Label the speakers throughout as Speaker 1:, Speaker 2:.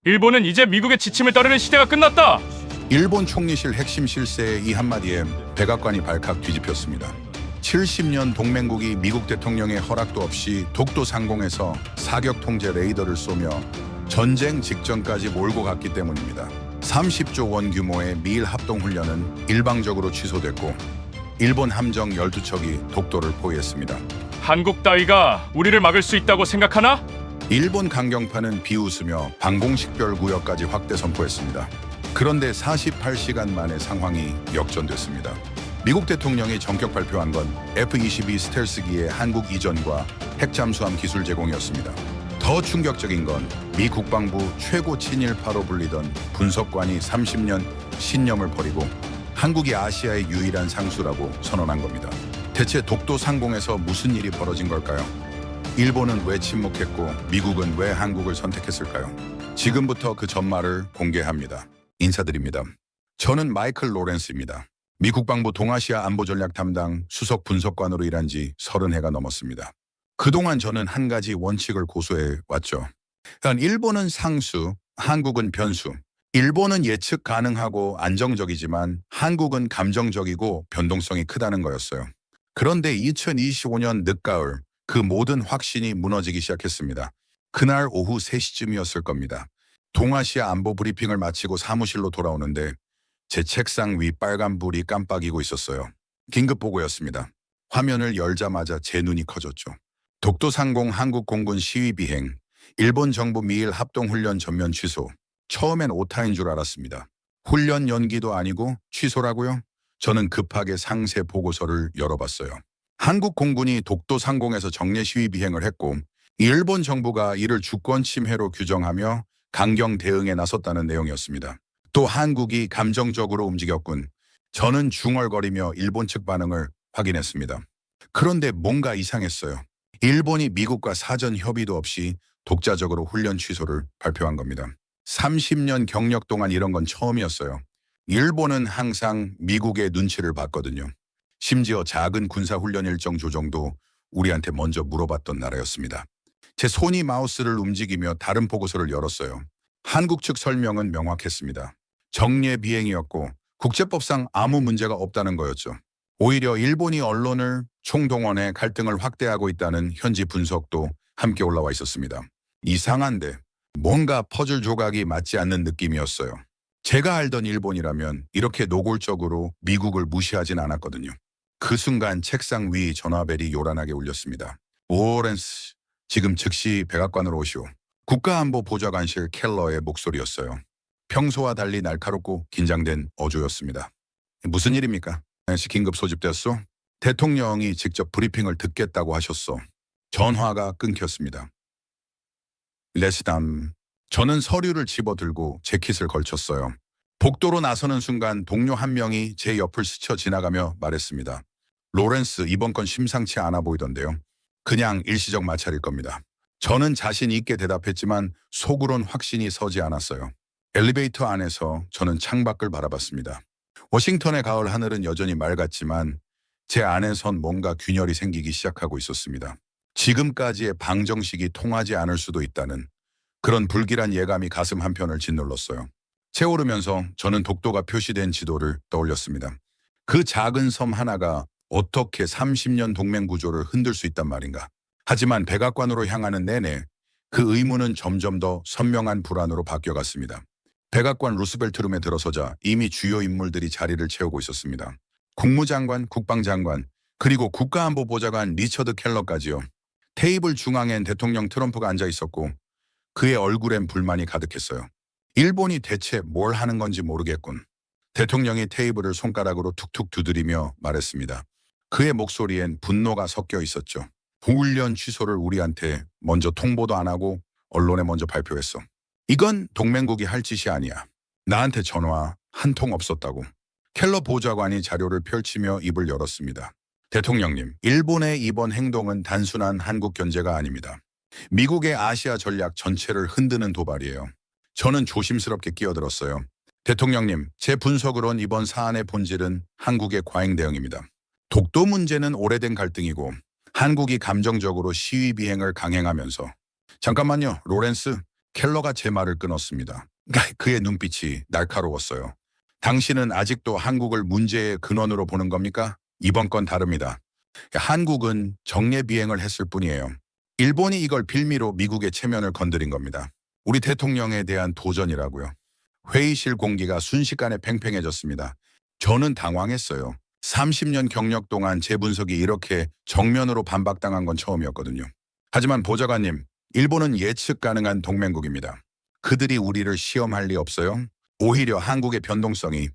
Speaker 1: 일본은 이제 미국의 지침을 따르는 시대가 끝났다.
Speaker 2: 일본 총리실 핵심 실세의 이 한마디에 백악관이 발칵 뒤집혔습니다. 70년 동맹국이 미국 대통령의 허락도 없이 독도 상공에서 사격 통제 레이더를 쏘며 전쟁 직전까지 몰고 갔기 때문입니다. 30조 원 규모의 미일 합동훈련은 일방적으로 취소됐고 일본 함정 12척이 독도를 포위했습니다.
Speaker 1: 한국 따위가 우리를 막을 수 있다고 생각하나?
Speaker 2: 일본 강경파는 비웃으며 방공식별 구역까지 확대 선포했습니다. 그런데 48시간 만에 상황이 역전됐습니다. 미국 대통령이 전격 발표한 건 F-22 스텔스기의 한국 이전과 핵잠수함 기술 제공이었습니다. 더 충격적인 건 미 국방부 최고 친일파로 불리던 분석관이 30년 신념을 버리고 한국이 아시아의 유일한 상수라고 선언한 겁니다. 대체 독도 상공에서 무슨 일이 벌어진 걸까요? 일본은 왜 침묵했고 미국은 왜 한국을 선택했을까요? 지금부터 그 전말을 공개합니다. 인사드립니다. 저는 마이클 로렌스입니다. 미 국방부 동아시아 안보전략 담당 수석 분석관으로 일한 지 30해가 넘었습니다. 그동안 저는 한 가지 원칙을 고수해 왔죠. 일본은 상수, 한국은 변수. 일본은 예측 가능하고 안정적이지만 한국은 감정적이고 변동성이 크다는 거였어요. 그런데 2025년 늦가을 그 모든 확신이 무너지기 시작했습니다. 그날 오후 3시쯤이었을 겁니다. 동아시아 안보 브리핑을 마치고 사무실로 돌아오는데 제 책상 위 빨간불이 깜빡이고 있었어요. 긴급 보고였습니다. 화면을 열자마자 제 눈이 커졌죠. 독도 상공 한국 공군 시위 비행, 일본 정부 미일 합동훈련 전면 취소. 처음엔 오타인 줄 알았습니다. 훈련 연기도 아니고 취소라고요? 저는 급하게 상세 보고서를 열어봤어요. 한국 공군이 독도 상공에서 정례 시위 비행을 했고 일본 정부가 이를 주권 침해로 규정하며 강경 대응에 나섰다는 내용이었습니다. 또 한국이 감정적으로 움직였군. 저는 중얼거리며 일본 측 반응을 확인했습니다. 그런데 뭔가 이상했어요. 일본이 미국과 사전 협의도 없이 독자적으로 훈련 취소를 발표한 겁니다. 30년 경력 동안 이런 건 처음이었어요. 일본은 항상 미국의 눈치를 봤거든요. 심지어 작은 군사훈련 일정 조정도 우리한테 먼저 물어봤던 나라였습니다. 제 손이 마우스를 움직이며 다른 보고서를 열었어요. 한국 측 설명은 명확했습니다. 정례 비행이었고 국제법상 아무 문제가 없다는 거였죠. 오히려 일본이 언론을 총동원해 갈등을 확대하고 있다는 현지 분석도 함께 올라와 있었습니다. 이상한데 뭔가 퍼즐 조각이 맞지 않는 느낌이었어요. 제가 알던 일본이라면 이렇게 노골적으로 미국을 무시하진 않았거든요. 그 순간 책상 위 전화벨이 요란하게 울렸습니다. 로렌스, 지금 즉시 백악관으로 오시오. 국가안보보좌관실 켈러의 목소리였어요. 평소와 달리 날카롭고 긴장된 어조였습니다. 무슨 일입니까? 긴급 소집됐소? 대통령이 직접 브리핑을 듣겠다고 하셨어. 전화가 끊겼습니다. 레시담. 저는 서류를 집어들고 재킷을 걸쳤어요. 복도로 나서는 순간 동료 한 명이 제 옆을 스쳐 지나가며 말했습니다. 로렌스, 이번 건 심상치 않아 보이던데요. 그냥 일시적 마찰일 겁니다. 저는 자신 있게 대답했지만 속으론 확신이 서지 않았어요. 엘리베이터 안에서 저는 창밖을 바라봤습니다. 워싱턴의 가을 하늘은 여전히 맑았지만 제 안에선 뭔가 균열이 생기기 시작하고 있었습니다. 지금까지의 방정식이 통하지 않을 수도 있다는 그런 불길한 예감이 가슴 한편을 짓눌렀어요. 채오르면서 저는 독도가 표시된 지도를 떠올렸습니다. 그 작은 섬 하나가 어떻게 30년 동맹 구조를 흔들 수 있단 말인가. 하지만 백악관으로 향하는 내내 그 의문은 점점 더 선명한 불안으로 바뀌어갔습니다. 백악관 루스벨트룸에 들어서자 이미 주요 인물들이 자리를 채우고 있었습니다. 국무장관, 국방장관, 그리고 국가안보보좌관 리처드 켈러까지요. 테이블 중앙엔 대통령 트럼프가 앉아 있었고 그의 얼굴엔 불만이 가득했어요. 일본이 대체 뭘 하는 건지 모르겠군. 대통령이 테이블을 손가락으로 툭툭 두드리며 말했습니다. 그의 목소리엔 분노가 섞여 있었죠. 훈련 취소를 우리한테 먼저 통보도 안 하고 언론에 먼저 발표했어. 이건 동맹국이 할 짓이 아니야. 나한테 전화 한 통 없었다고. 켈러 보좌관이 자료를 펼치며 입을 열었습니다. 대통령님, 일본의 이번 행동은 단순한 한국 견제가 아닙니다. 미국의 아시아 전략 전체를 흔드는 도발이에요. 저는 조심스럽게 끼어들었어요. 대통령님, 제 분석으론 이번 사안의 본질은 한국의 과잉 대응입니다. 독도 문제는 오래된 갈등이고 한국이 감정적으로 시위 비행을 강행하면서 잠깐만요, 로렌스. 켈러가 제 말을 끊었습니다. 그의 눈빛이 날카로웠어요. 당신은 아직도 한국을 문제의 근원으로 보는 겁니까? 이번 건 다릅니다. 한국은 정례 비행을 했을 뿐이에요. 일본이 이걸 빌미로 미국의 체면을 건드린 겁니다. 우리 대통령에 대한 도전이라고요. 회의실 공기가 순식간에 팽팽해졌습니다. 저는 당황했어요. 30년 경력 동안 제 분석이 이렇게 정면으로 반박당한 건 처음이었거든요. 하지만 보좌관님, 일본은 예측 가능한 동맹국입니다. 그들이 우리를 시험할 리 없어요. 오히려 한국의 변동성이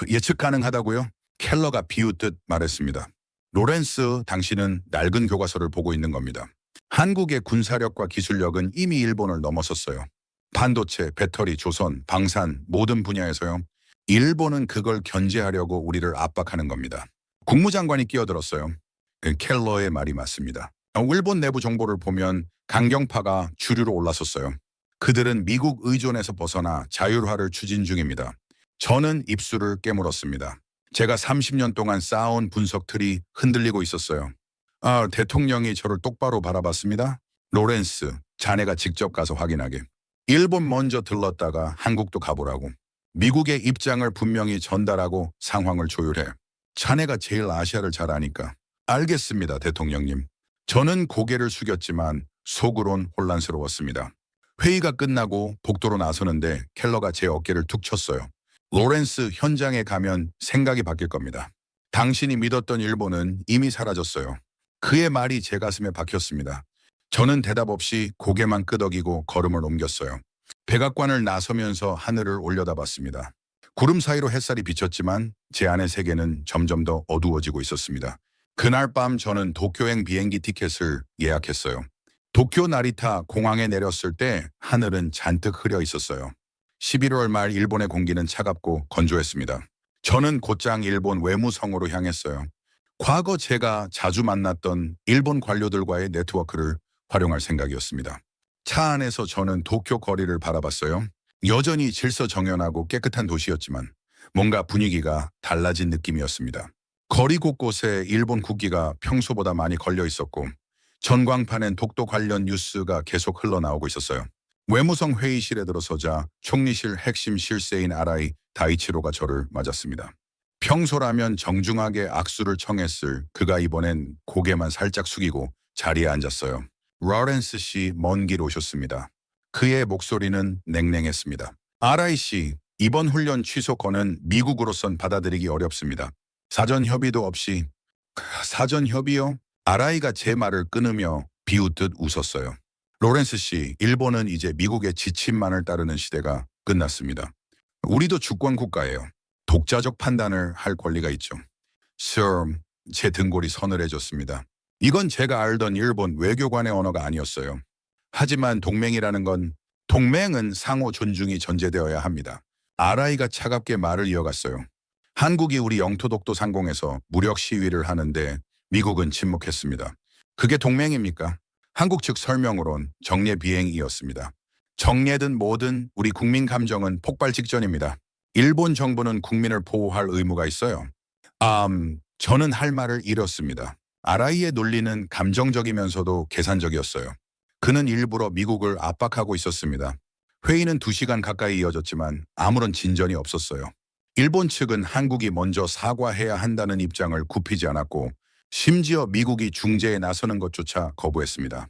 Speaker 2: 예측 가능하다고요? 켈러가 비웃듯 말했습니다. 로렌스, 당신은 낡은 교과서를 보고 있는 겁니다. 한국의 군사력과 기술력은 이미 일본을 넘어섰어요. 반도체, 배터리, 조선, 방산 모든 분야에서요. 일본은 그걸 견제하려고 우리를 압박하는 겁니다. 국무장관이 끼어들었어요. 켈러의 말이 맞습니다. 일본 내부 정보를 보면 강경파가 주류로 올라섰어요. 그들은 미국 의존에서 벗어나 자율화를 추진 중입니다. 저는 입술을 깨물었습니다. 제가 30년 동안 쌓아온 분석 틀이 흔들리고 있었어요. 대통령이 저를 똑바로 바라봤습니다. 로렌스, 자네가 직접 가서 확인하게. 일본 먼저 들렀다가 한국도 가보라고. 미국의 입장을 분명히 전달하고 상황을 조율해. 자네가 제일 아시아를 잘 아니까. 알겠습니다, 대통령님. 저는 고개를 숙였지만 속으론 혼란스러웠습니다. 회의가 끝나고 복도로 나서는데 켈러가 제 어깨를 툭 쳤어요. 로렌스, 현장에 가면 생각이 바뀔 겁니다. 당신이 믿었던 일본은 이미 사라졌어요. 그의 말이 제 가슴에 박혔습니다. 저는 대답 없이 고개만 끄덕이고 걸음을 옮겼어요. 백악관을 나서면서 하늘을 올려다봤습니다. 구름 사이로 햇살이 비쳤지만 제 안의 세계는 점점 더 어두워지고 있었습니다. 그날 밤 저는 도쿄행 비행기 티켓을 예약했어요. 도쿄 나리타 공항에 내렸을 때 하늘은 잔뜩 흐려 있었어요. 11월 말 일본의 공기는 차갑고 건조했습니다. 저는 곧장 일본 외무성으로 향했어요. 과거 제가 자주 만났던 일본 관료들과의 네트워크를 활용할 생각이었습니다. 차 안에서 저는 도쿄 거리를 바라봤어요. 여전히 질서정연하고 깨끗한 도시였지만 뭔가 분위기가 달라진 느낌이었습니다. 거리 곳곳에 일본 국기가 평소보다 많이 걸려 있었고 전광판엔 독도 관련 뉴스가 계속 흘러나오고 있었어요. 외무성 회의실에 들어서자 총리실 핵심 실세인 아라이 다이치로가 저를 맞았습니다. 평소라면 정중하게 악수를 청했을 그가 이번엔 고개만 살짝 숙이고 자리에 앉았어요. 로렌스 씨, 먼 길 오셨습니다. 그의 목소리는 냉랭했습니다. 아라이 씨, 이번 훈련 취소 건은 미국으로선 받아들이기 어렵습니다. 사전 협의도 없이. 사전 협의요? 아라이가 제 말을 끊으며 비웃듯 웃었어요. 로렌스 씨, 일본은 이제 미국의 지침만을 따르는 시대가 끝났습니다. 우리도 주권 국가예요. 독자적 판단을 할 권리가 있죠. Sir, 제 등골이 서늘해졌습니다. 이건 제가 알던 일본 외교관의 언어가 아니었어요. 하지만 동맹이라는 건 동맹은 상호 존중이 전제되어야 합니다. 아라이가 차갑게 말을 이어갔어요. 한국이 우리 영토 독도 상공에서 무력 시위를 하는데 미국은 침묵했습니다. 그게 동맹입니까? 한국 측 설명으론 정례 비행이었습니다. 정례든 뭐든 우리 국민 감정은 폭발 직전입니다. 일본 정부는 국민을 보호할 의무가 있어요. 저는 할 말을 잃었습니다. 아라이의 논리는 감정적이면서도 계산적이었어요. 그는 일부러 미국을 압박하고 있었습니다. 회의는 2시간 가까이 이어졌지만 아무런 진전이 없었어요. 일본 측은 한국이 먼저 사과해야 한다는 입장을 굽히지 않았고 심지어 미국이 중재에 나서는 것조차 거부했습니다.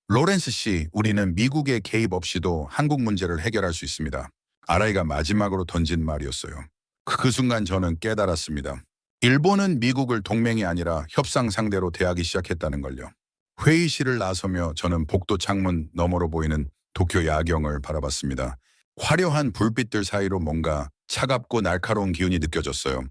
Speaker 2: 로렌스 씨, 우리는 미국의 개입 없이도 한국 문제를 해결할 수 있습니다. 아라이가 마지막으로 던진 말이었어요. 그 순간 저는 깨달았습니다. 일본은 미국을 동맹이 아니라 협상 상대로 대하기 시작했다는 걸요. 회의실을 나서며 저는 복도 창문 너머로 보이는 도쿄 야경을 바라봤습니다. 화려한 불빛들 사이로 뭔가 차갑고 날카로운 기운이 느껴졌어요.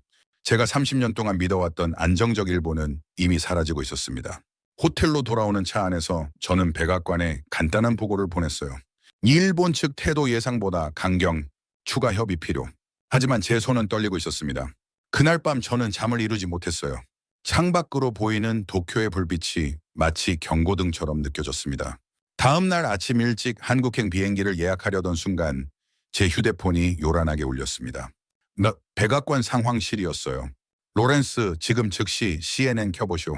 Speaker 2: 제가 30년 동안 믿어왔던 안정적 일본은 이미 사라지고 있었습니다. 호텔로 돌아오는 차 안에서 저는 백악관에 간단한 보고를 보냈어요. 일본 측 태도 예상보다 강경, 추가 협의 필요. 하지만 제 손은 떨리고 있었습니다. 그날 밤 저는 잠을 이루지 못했어요. 창밖으로 보이는 도쿄의 불빛이 마치 경고등처럼 느껴졌습니다. 다음 날 아침 일찍 한국행 비행기를 예약하려던 순간 제 휴대폰이 요란하게 울렸습니다. 백악관 상황실이었어요. 로렌스, 지금 즉시 CNN 켜보쇼.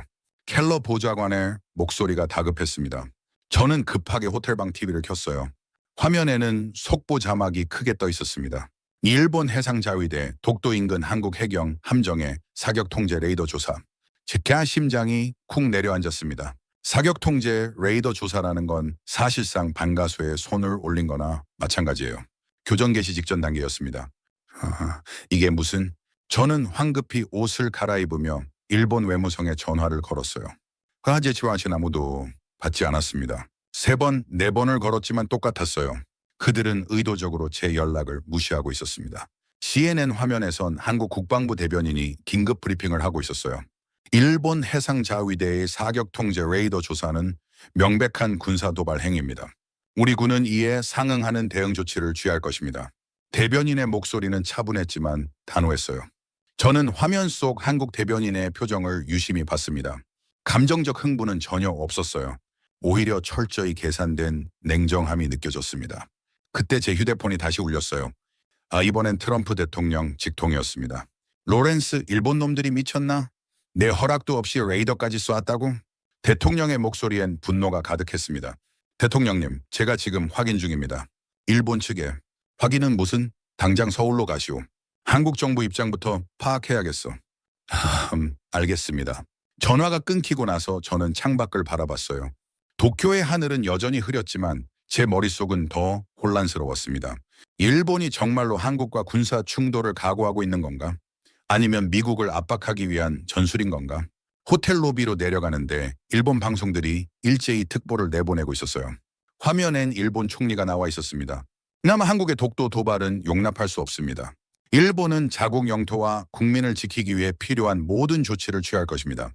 Speaker 2: 켈러 보좌관의 목소리가 다급했습니다. 저는 급하게 호텔방 TV를 켰어요. 화면에는 속보 자막이 크게 떠 있었습니다. 일본 해상자위대 독도 인근 한국 해경 함정의 사격 통제 레이더 조사. 제 심장이 쿵 내려앉았습니다. 사격 통제 레이더 조사라는 건 사실상 반가수에 손을 올린 거나 마찬가지예요. 교전 개시 직전 단계였습니다. 이게 무슨? 저는 황급히 옷을 갈아입으며 일본 외무성에 전화를 걸었어요. 화재 지원하신 아무도 받지 않았습니다. 3번, 4번을 걸었지만 똑같았어요. 그들은 의도적으로 제 연락을 무시하고 있었습니다. CNN 화면에선 한국 국방부 대변인이 긴급 브리핑을 하고 있었어요. 일본 해상자위대의 사격 통제 레이더 조사는 명백한 군사 도발 행위입니다. 우리 군은 이에 상응하는 대응 조치를 취할 것입니다. 대변인의 목소리는 차분했지만 단호했어요. 저는 화면 속 한국 대변인의 표정을 유심히 봤습니다. 감정적 흥분은 전혀 없었어요. 오히려 철저히 계산된 냉정함이 느껴졌습니다. 그때 제 휴대폰이 다시 울렸어요. 이번엔 트럼프 대통령 직통이었습니다. 로렌스, 일본 놈들이 미쳤나? 내 허락도 없이 레이더까지 쏘았다고? 대통령의 목소리엔 분노가 가득했습니다. 대통령님, 제가 지금 확인 중입니다. 일본 측에. 확인은 무슨? 당장 서울로 가시오. 한국 정부 입장부터 파악해야겠어. 알겠습니다. 전화가 끊기고 나서 저는 창밖을 바라봤어요. 도쿄의 하늘은 여전히 흐렸지만 제 머릿속은 더 혼란스러웠습니다. 일본이 정말로 한국과 군사 충돌을 각오하고 있는 건가? 아니면 미국을 압박하기 위한 전술인 건가? 호텔 로비로 내려가는데 일본 방송들이 일제히 특보를 내보내고 있었어요. 화면엔 일본 총리가 나와 있었습니다. 그나마 한국의 독도 도발은 용납할 수 없습니다. 일본은 자국 영토와 국민을 지키기 위해 필요한 모든 조치를 취할 것입니다.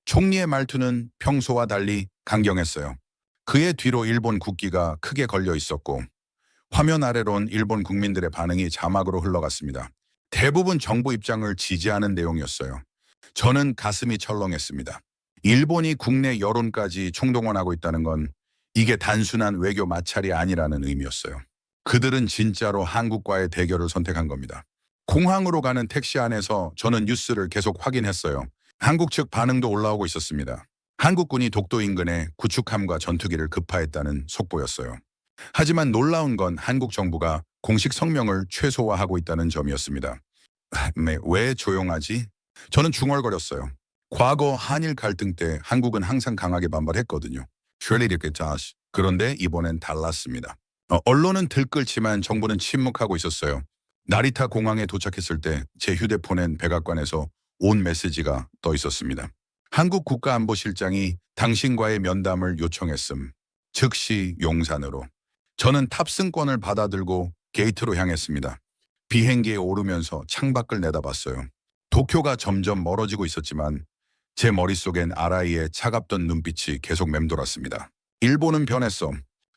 Speaker 2: 총리의 말투는 평소와 달리 강경했어요. 그의 뒤로 일본 국기가 크게 걸려 있었고 화면 아래론 일본 국민들의 반응이 자막으로 흘러갔습니다. 대부분 정부 입장을 지지하는 내용이었어요. 저는 가슴이 철렁했습니다. 일본이 국내 여론까지 총동원하고 있다는 건 이게 단순한 외교 마찰이 아니라는 의미였어요. 그들은 진짜로 한국과의 대결을 선택한 겁니다. 공항으로 가는 택시 안에서 저는 뉴스를 계속 확인했어요. 한국 측 반응도 올라오고 있었습니다. 한국군이 독도 인근에 구축함과 전투기를 급파했다는 속보였어요. 하지만 놀라운 건 한국 정부가 공식 성명을 최소화하고 있다는 점이었습니다. 왜 조용하지? 저는 중얼거렸어요. 과거 한일 갈등 때 한국은 항상 강하게 반발했거든요. 그런데 이번엔 달랐습니다. 언론은 들끓지만 정부는 침묵하고 있었어요. 나리타 공항에 도착했을 때 제 휴대폰엔 백악관에서 온 메시지가 떠 있었습니다. 한국 국가안보실장이 당신과의 면담을 요청했음. 즉시 용산으로. 저는 탑승권을 받아들고 게이트로 향했습니다. 비행기에 오르면서 창밖을 내다봤어요. 도쿄가 점점 멀어지고 있었지만 제 머릿속엔 아라이의 차갑던 눈빛이 계속 맴돌았습니다. 일본은 변했어.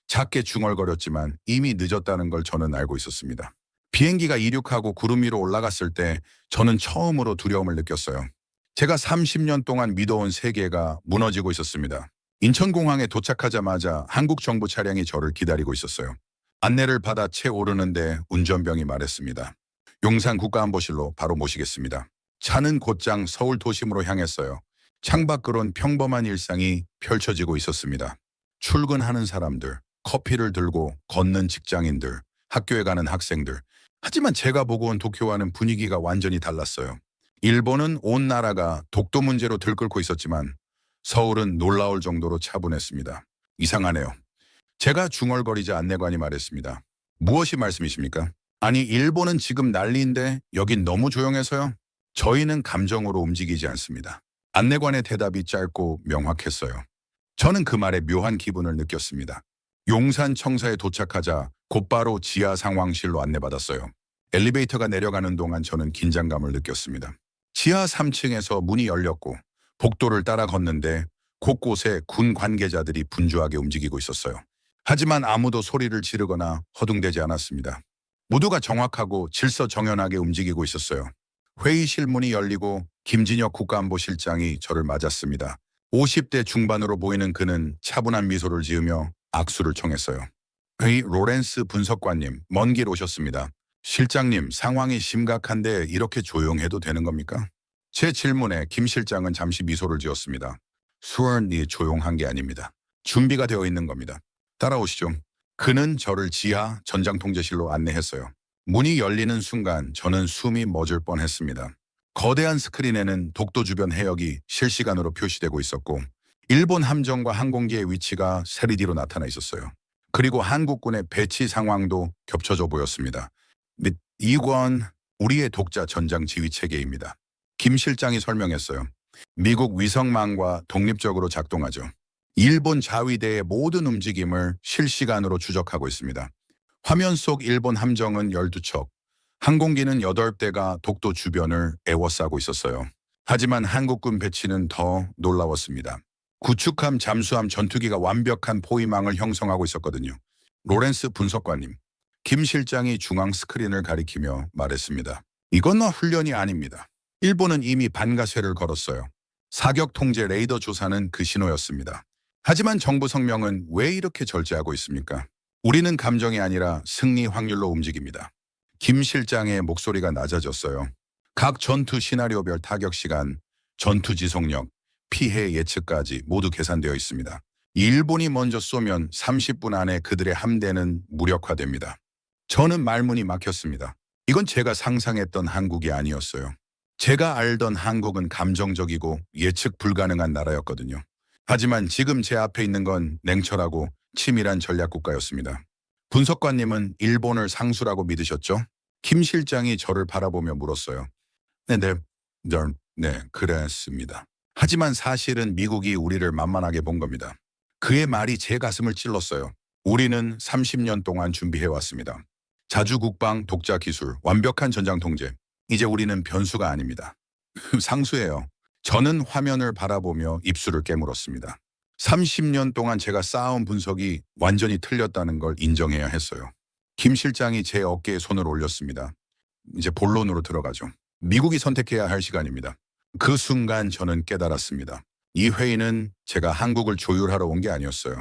Speaker 2: 작게 중얼거렸지만 이미 늦었다는 걸 저는 알고 있었습니다. 비행기가 이륙하고 구름 위로 올라갔을 때 저는 처음으로 두려움을 느꼈어요. 제가 30년 동안 믿어온 세계가 무너지고 있었습니다. 인천공항에 도착하자마자 한국 정부 차량이 저를 기다리고 있었어요. 안내를 받아 채 오르는데 운전병이 말했습니다. 용산 국가안보실로 바로 모시겠습니다. 차는 곧장 서울 도심으로 향했어요. 창밖으론 평범한 일상이 펼쳐지고 있었습니다. 출근하는 사람들, 커피를 들고 걷는 직장인들, 학교에 가는 학생들. 하지만 제가 보고 온 도쿄와는 분위기가 완전히 달랐어요. 일본은 온 나라가 독도 문제로 들끓고 있었지만 서울은 놀라울 정도로 차분했습니다. 이상하네요. 제가 중얼거리자 안내관이 말했습니다. 무엇이 말씀이십니까? 아니, 일본은 지금 난리인데 여긴 너무 조용해서요? 저희는 감정으로 움직이지 않습니다. 안내관의 대답이 짧고 명확했어요. 저는 그 말에 묘한 기분을 느꼈습니다. 용산 청사에 도착하자 곧바로 지하 상황실로 안내받았어요. 엘리베이터가 내려가는 동안 저는 긴장감을 느꼈습니다. 지하 3층에서 문이 열렸고 복도를 따라 걷는데 곳곳에 군 관계자들이 분주하게 움직이고 있었어요. 하지만 아무도 소리를 지르거나 허둥대지 않았습니다. 모두가 정확하고 질서정연하게 움직이고 있었어요. 회의실 문이 열리고 김진혁 국가안보실장이 저를 맞았습니다. 50대 중반으로 보이는 그는 차분한 미소를 지으며 악수를 청했어요. 로렌스 분석관님, 먼 길 오셨습니다. 실장님, 상황이 심각한데 이렇게 조용해도 되는 겁니까? 제 질문에 김 실장은 잠시 미소를 지었습니다. 수월이 조용한 게 아닙니다. 준비가 되어 있는 겁니다. 따라오시죠. 그는 저를 지하 전장통제실로 안내했어요. 문이 열리는 순간 저는 숨이 멎을 뻔했습니다. 거대한 스크린에는 독도 주변 해역이 실시간으로 표시되고 있었고 일본 함정과 항공기의 위치가 3D로 나타나 있었어요. 그리고 한국군의 배치 상황도 겹쳐져 보였습니다. 이건 우리의 독자 전장 지휘 체계입니다. 김 실장이 설명했어요. 미국 위성망과 독립적으로 작동하죠. 일본 자위대의 모든 움직임을 실시간으로 추적하고 있습니다. 화면 속 일본 함정은 12척, 항공기는 8대가 독도 주변을 에워싸고 있었어요. 하지만 한국군 배치는 더 놀라웠습니다. 구축함, 잠수함, 전투기가 완벽한 포위망을 형성하고 있었거든요. 로렌스 분석관님, 김 실장이 중앙 스크린을 가리키며 말했습니다. 이건 훈련이 아닙니다. 일본은 이미 반가쇠를 걸었어요. 사격 통제 레이더 조사는 그 신호였습니다. 하지만 정부 성명은 왜 이렇게 절제하고 있습니까? 우리는 감정이 아니라 승리 확률로 움직입니다. 김 실장의 목소리가 낮아졌어요. 각 전투 시나리오별 타격 시간, 전투 지속력, 피해 예측까지 모두 계산되어 있습니다. 일본이 먼저 쏘면 30분 안에 그들의 함대는 무력화됩니다. 저는 말문이 막혔습니다. 이건 제가 상상했던 한국이 아니었어요. 제가 알던 한국은 감정적이고 예측 불가능한 나라였거든요. 하지만 지금 제 앞에 있는 건 냉철하고 치밀한 전략 국가였습니다. 분석관님은 일본을 상수라고 믿으셨죠? 김 실장이 저를 바라보며 물었어요. 네, 그랬습니다. 하지만 사실은 미국이 우리를 만만하게 본 겁니다. 그의 말이 제 가슴을 찔렀어요. 우리는 30년 동안 준비해왔습니다. 자주국방, 독자 기술, 완벽한 전장 통제. 이제 우리는 변수가 아닙니다. 상수예요. 저는 화면을 바라보며 입술을 깨물었습니다. 30년 동안 제가 쌓아온 분석이 완전히 틀렸다는 걸 인정해야 했어요. 김 실장이 제 어깨에 손을 올렸습니다. 이제 본론으로 들어가죠. 미국이 선택해야 할 시간입니다. 그 순간 저는 깨달았습니다. 이 회의는 제가 한국을 조율하러 온 게 아니었어요.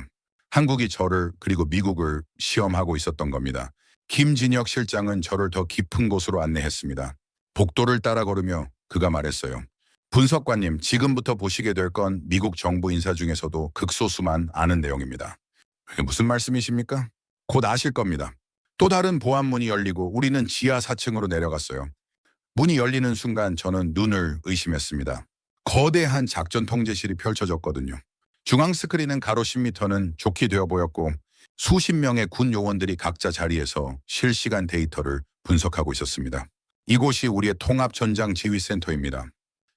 Speaker 2: 한국이 저를 그리고 미국을 시험하고 있었던 겁니다. 김진혁 실장은 저를 더 깊은 곳으로 안내했습니다. 복도를 따라 걸으며 그가 말했어요. 분석관님, 지금부터 보시게 될 건 미국 정부 인사 중에서도 극소수만 아는 내용입니다. 무슨 말씀이십니까? 곧 아실 겁니다. 또 다른 보안문이 열리고 우리는 지하 4층으로 내려갔어요. 문이 열리는 순간 저는 눈을 의심했습니다. 거대한 작전 통제실이 펼쳐졌거든요. 중앙 스크린은 가로 10m는 좋게 되어 보였고 수십 명의 군 요원들이 각자 자리에서 실시간 데이터를 분석하고 있었습니다. 이곳이 우리의 통합전장지휘센터입니다.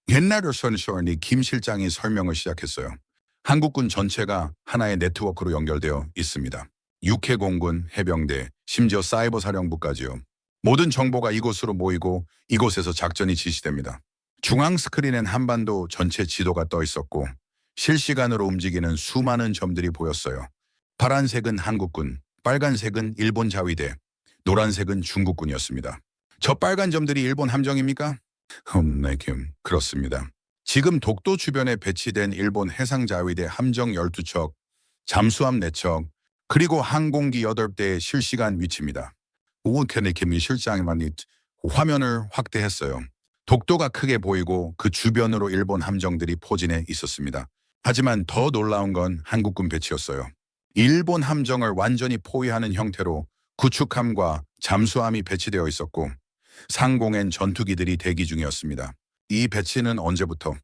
Speaker 2: 옛날로서는 김 실장이 설명을 시작했어요. 한국군 전체가 하나의 네트워크로 연결되어 있습니다. 육해공군, 해병대, 심지어 사이버 사령부까지요. 모든 정보가 이곳으로 모이고 이곳에서 작전이 지시됩니다. 중앙 스크린엔 한반도 전체 지도가 떠 있었고 실시간으로 움직이는 수많은 점들이 보였어요. 파란색은 한국군, 빨간색은 일본 자위대, 노란색은 중국군이었습니다. 저 빨간 점들이 일본 함정입니까? 네, 그렇습니다. 지금 독도 주변에 배치된 일본 해상자위대 함정 12척, 잠수함 4척, 그리고 항공기 8대의 실시간 위치입니다. 김 실장이 화면을 확대했어요. 독도가 크게 보이고 그 주변으로 일본 함정들이 포진해 있었습니다. 하지만 더 놀라운 건 한국군 배치였어요. 일본 함정을 완전히 포위하는 형태로 구축함과 잠수함이 배치되어 있었고 상공엔 전투기들이 대기 중이었습니다. 이 배치는 언제부터?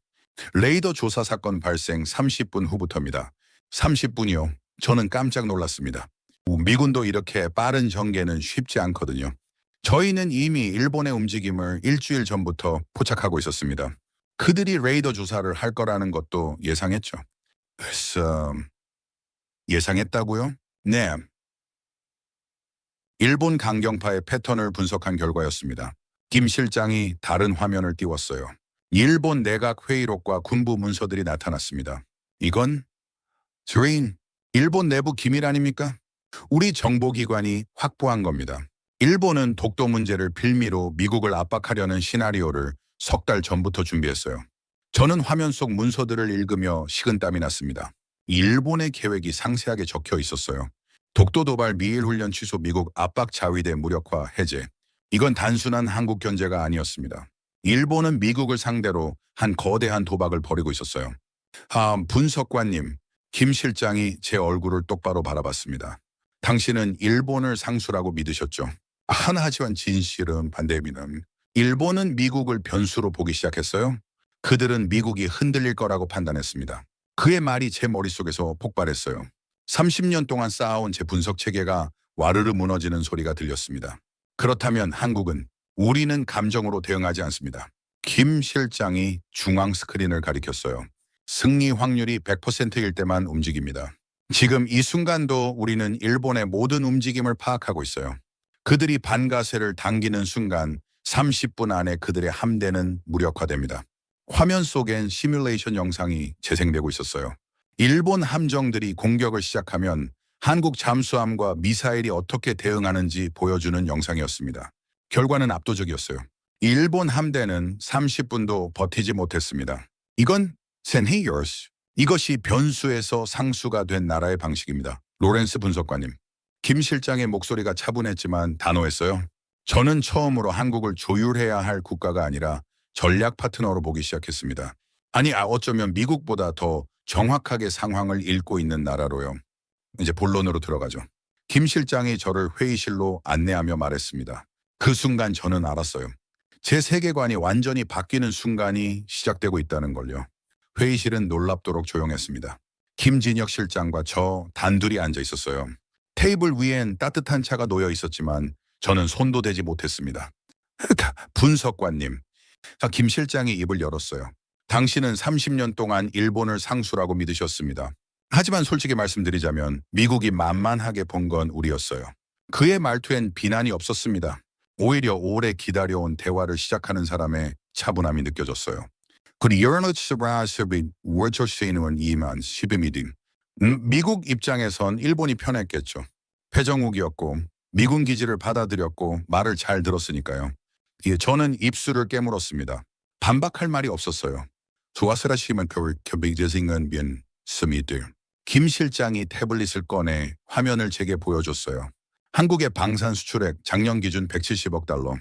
Speaker 2: 레이더 조사 사건 발생 30분 후부터입니다. 30분이요. 저는 깜짝 놀랐습니다. 미군도 이렇게 빠른 전개는 쉽지 않거든요. 저희는 이미 일본의 움직임을 일주일 전부터 포착하고 있었습니다. 그들이 레이더 조사를 할 거라는 것도 예상했죠. 그래서 예상했다고요? 네. 일본 강경파의 패턴을 분석한 결과였습니다. 김 실장이 다른 화면을 띄웠어요. 일본 내각 회의록과 군부 문서들이 나타났습니다. 이건 일본 내부 기밀 아닙니까? 우리 정보기관이 확보한 겁니다. 일본은 독도 문제를 빌미로 미국을 압박하려는 시나리오를 석 달 전부터 준비했어요. 저는 화면 속 문서들을 읽으며 식은땀이 났습니다. 일본의 계획이 상세하게 적혀 있었어요. 독도 도발 미일 훈련 취소, 미국 압박 자위대 무력화 해제. 이건 단순한 한국 견제가 아니었습니다. 일본은 미국을 상대로 한 거대한 도박을 벌이고 있었어요. 분석관님, 김 실장이 제 얼굴을 똑바로 바라봤습니다. 당신은 일본을 상수라고 믿으셨죠. 하지만 진실은 반대입니다. 일본은 미국을 변수로 보기 시작했어요. 그들은 미국이 흔들릴 거라고 판단했습니다. 그의 말이 제 머릿속에서 폭발했어요. 30년 동안 쌓아온 제 분석 체계가 와르르 무너지는 소리가 들렸습니다. 그렇다면 한국은 우리는 감정으로 대응하지 않습니다. 김 실장이 중앙 스크린을 가리켰어요. 승리 확률이 100%일 때만 움직입니다. 지금 이 순간도 우리는 일본의 모든 움직임을 파악하고 있어요. 그들이 반가세를 당기는 순간 30분 안에 그들의 함대는 무력화됩니다. 화면 속엔 시뮬레이션 영상이 재생되고 있었어요. 일본 함정들이 공격을 시작하면 한국 잠수함과 미사일이 어떻게 대응하는지 보여주는 영상이었습니다. 결과는 압도적이었어요. 일본 함대는 30분도 버티지 못했습니다. 이건 센헤이어스. 이것이 변수에서 상수가 된 나라의 방식입니다. 로렌스 분석관님. 김 실장의 목소리가 차분했지만 단호했어요. 저는 처음으로 한국을 조율해야 할 국가가 아니라 전략 파트너로 보기 시작했습니다. 아니, 어쩌면 미국보다 더 정확하게 상황을 읽고 있는 나라로요. 이제 본론으로 들어가죠. 김 실장이 저를 회의실로 안내하며 말했습니다. 그 순간 저는 알았어요. 제 세계관이 완전히 바뀌는 순간이 시작되고 있다는 걸요. 회의실은 놀랍도록 조용했습니다. 김진혁 실장과 저 단둘이 앉아 있었어요. 테이블 위엔 따뜻한 차가 놓여 있었지만 저는 손도 대지 못했습니다. 분석관님. 김 실장이 입을 열었어요. 당신은 30년 동안 일본을 상수라고 믿으셨습니다. 하지만 솔직히 말씀드리자면 미국이 만만하게 본 건 우리였어요. 그의 말투엔 비난이 없었습니다. 오히려 오래 기다려온 대화를 시작하는 사람의 차분함이 느껴졌어요. 미국 입장에선 일본이 편했겠죠. 패정욱이었고 미군 기지를 받아들였고 말을 잘 들었으니까요. 저는 입술을 깨물었습니다. 반박할 말이 없었어요. 김 실장이 태블릿을 꺼내 화면을 제게 보여줬어요. 한국의 방산 수출액 작년 기준 170억 달러,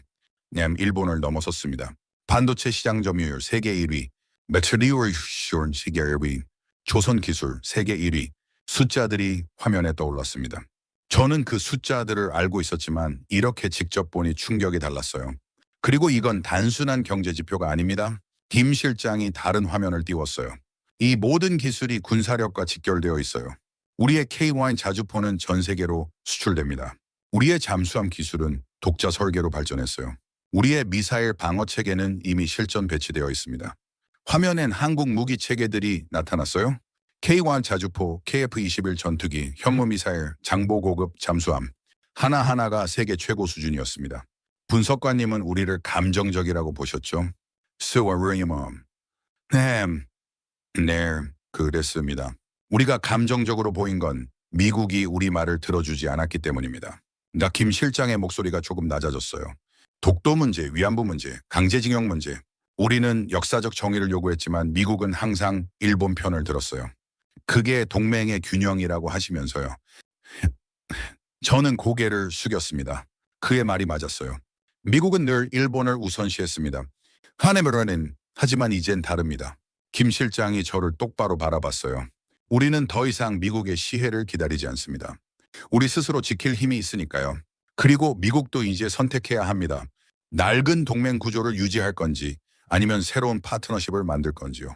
Speaker 2: 일본을 넘어섰습니다. 반도체 시장 점유율 세계 1위, 매트리얼 세계 1위, 조선 기술 세계 1위, 숫자들이 화면에 떠올랐습니다. 저는 그 숫자들을 알고 있었지만 이렇게 직접 보니 충격이 달랐어요. 그리고 이건 단순한 경제 지표가 아닙니다. 김 실장이 다른 화면을 띄웠어요. 이 모든 기술이 군사력과 직결되어 있어요. 우리의 K1 자주포는 전 세계로 수출됩니다. 우리의 잠수함 기술은 독자 설계로 발전했어요. 우리의 미사일 방어 체계는 이미 실전 배치되어 있습니다. 화면엔 한국 무기 체계들이 나타났어요. K1 자주포, KF-21 전투기, 현무미사일, 장보고급 잠수함. 하나하나가 세계 최고 수준이었습니다. 분석관님은 우리를 감정적이라고 보셨죠? 네, 그랬습니다. 우리가 감정적으로 보인 건 미국이 우리 말을 들어주지 않았기 때문입니다. 김 실장의 목소리가 조금 낮아졌어요. 독도 문제, 위안부 문제, 강제징용 문제. 우리는 역사적 정의를 요구했지만 미국은 항상 일본 편을 들었어요. 그게 동맹의 균형이라고 하시면서요. 저는 고개를 숙였습니다. 그의 말이 맞았어요. 미국은 늘 일본을 우선시했습니다. 하지만 이젠 다릅니다. 김 실장이 저를 똑바로 바라봤어요. 우리는 더 이상 미국의 시혜를 기다리지 않습니다. 우리 스스로 지킬 힘이 있으니까요. 그리고 미국도 이제 선택해야 합니다. 낡은 동맹 구조를 유지할 건지 아니면 새로운 파트너십을 만들 건지요.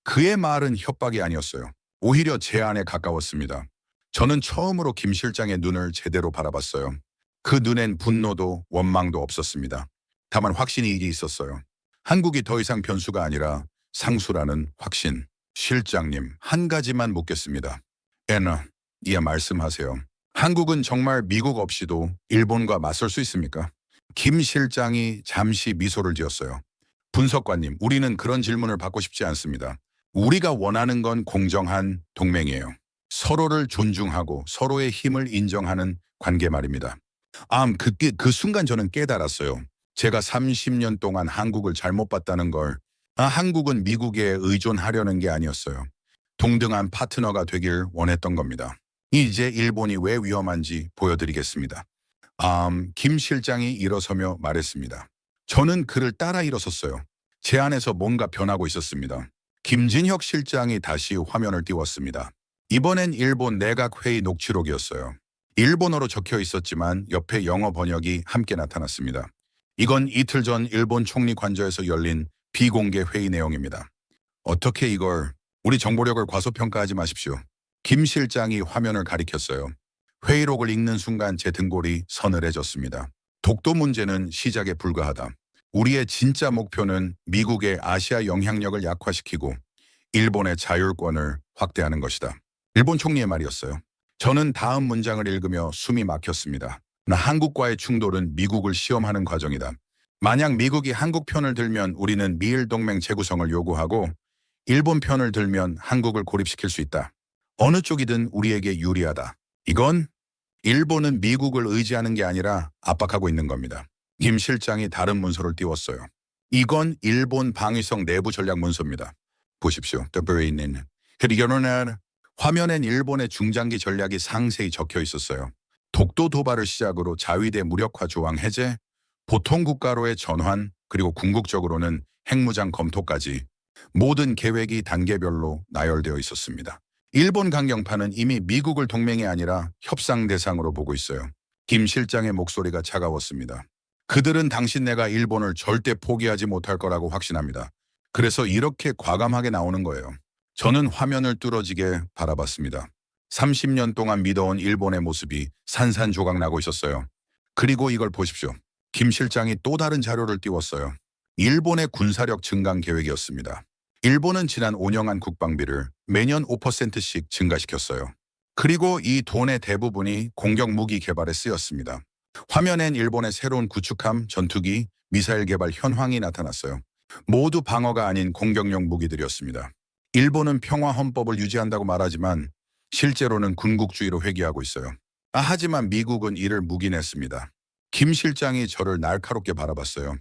Speaker 2: 그의 말은 협박이 아니었어요. 오히려 제안에 가까웠습니다. 저는 처음으로 김 실장의 눈을 제대로 바라봤어요. 그 눈엔 분노도 원망도 없었습니다. 다만 확신이 있었어요. 한국이 더 이상 변수가 아니라 상수라는 확신. 실장님, 한 가지만 묻겠습니다. 말씀하세요. 한국은 정말 미국 없이도 일본과 맞설 수 있습니까? 김 실장이 잠시 미소를 지었어요. 분석관님, 우리는 그런 질문을 받고 싶지 않습니다. 우리가 원하는 건 공정한 동맹이에요. 서로를 존중하고 서로의 힘을 인정하는 관계 말입니다. 그 순간 저는 깨달았어요. 제가 30년 동안 한국을 잘못 봤다는 걸. 한국은 미국에 의존하려는 게 아니었어요. 동등한 파트너가 되길 원했던 겁니다. 이제 일본이 왜 위험한지 보여드리겠습니다. 김 실장이 일어서며 말했습니다. 저는 그를 따라 일어섰어요. 제 안에서 뭔가 변하고 있었습니다. 김진혁 실장이 다시 화면을 띄웠습니다. 이번엔 일본 내각회의 녹취록이었어요. 일본어로 적혀 있었지만 옆에 영어 번역이 함께 나타났습니다. 이건 이틀 전 일본 총리 관저에서 열린 비공개 회의 내용입니다. 어떻게 이걸 우리 정보력을 과소평가하지 마십시오. 김 실장이 화면을 가리켰어요. 회의록을 읽는 순간 제 등골이 서늘해졌습니다. 독도 문제는 시작에 불과하다. 우리의 진짜 목표는 미국의 아시아 영향력을 약화시키고 일본의 자율권을 확대하는 것이다. 일본 총리의 말이었어요. 저는 다음 문장을 읽으며 숨이 막혔습니다. 한국과의 충돌은 미국을 시험하는 과정이다. 만약 미국이 한국 편을 들면 우리는 미일 동맹 재구성을 요구하고 일본 편을 들면 한국을 고립시킬 수 있다. 어느 쪽이든 우리에게 유리하다. 이건 일본은 미국을 의지하는 게 아니라 압박하고 있는 겁니다. 김 실장이 다른 문서를 띄웠어요. 이건 일본 방위성 내부 전략 문서입니다. 보십시오. 화면엔 일본의 중장기 전략이 상세히 적혀 있었어요. 독도 도발을 시작으로 자위대 무력화 조항 해제, 보통 국가로의 전환, 그리고 궁극적으로는 핵무장 검토까지 모든 계획이 단계별로 나열되어 있었습니다. 일본 강경파는 이미 미국을 동맹이 아니라 협상 대상으로 보고 있어요. 김 실장의 목소리가 차가웠습니다. 그들은 당신네가 일본을 절대 포기하지 못할 거라고 확신합니다. 그래서 이렇게 과감하게 나오는 거예요. 저는 화면을 뚫어지게 바라봤습니다. 30년 동안 믿어온 일본의 모습이 산산조각 나고 있었어요. 그리고 이걸 보십시오. 김 실장이 또 다른 자료를 띄웠어요. 일본의 군사력 증강 계획이었습니다. 일본은 지난 5년간 국방비를 매년 5%씩 증가시켰어요. 그리고 이 돈의 대부분이 공격 무기 개발에 쓰였습니다. 화면엔 일본의 새로운 구축함, 전투기, 미사일 개발 현황이 나타났어요. 모두 방어가 아닌 공격용 무기들이었습니다. 일본은 평화 헌법을 유지한다고 말하지만 실제로는 군국주의로 회귀하고 있어요. 하지만 미국은 이를 묵인했습니다. 김 실장이 저를 날카롭게 바라봤어요.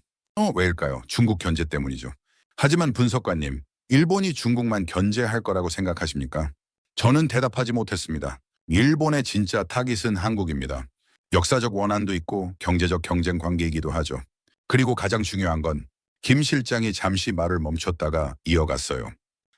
Speaker 2: 왜일까요? 중국 견제 때문이죠. 하지만 분석관님, 일본이 중국만 견제할 거라고 생각하십니까? 저는 대답하지 못했습니다. 일본의 진짜 타깃은 한국입니다. 역사적 원한도 있고 경제적 경쟁 관계이기도 하죠. 그리고 가장 중요한 건 김 실장이 잠시 말을 멈췄다가 이어갔어요.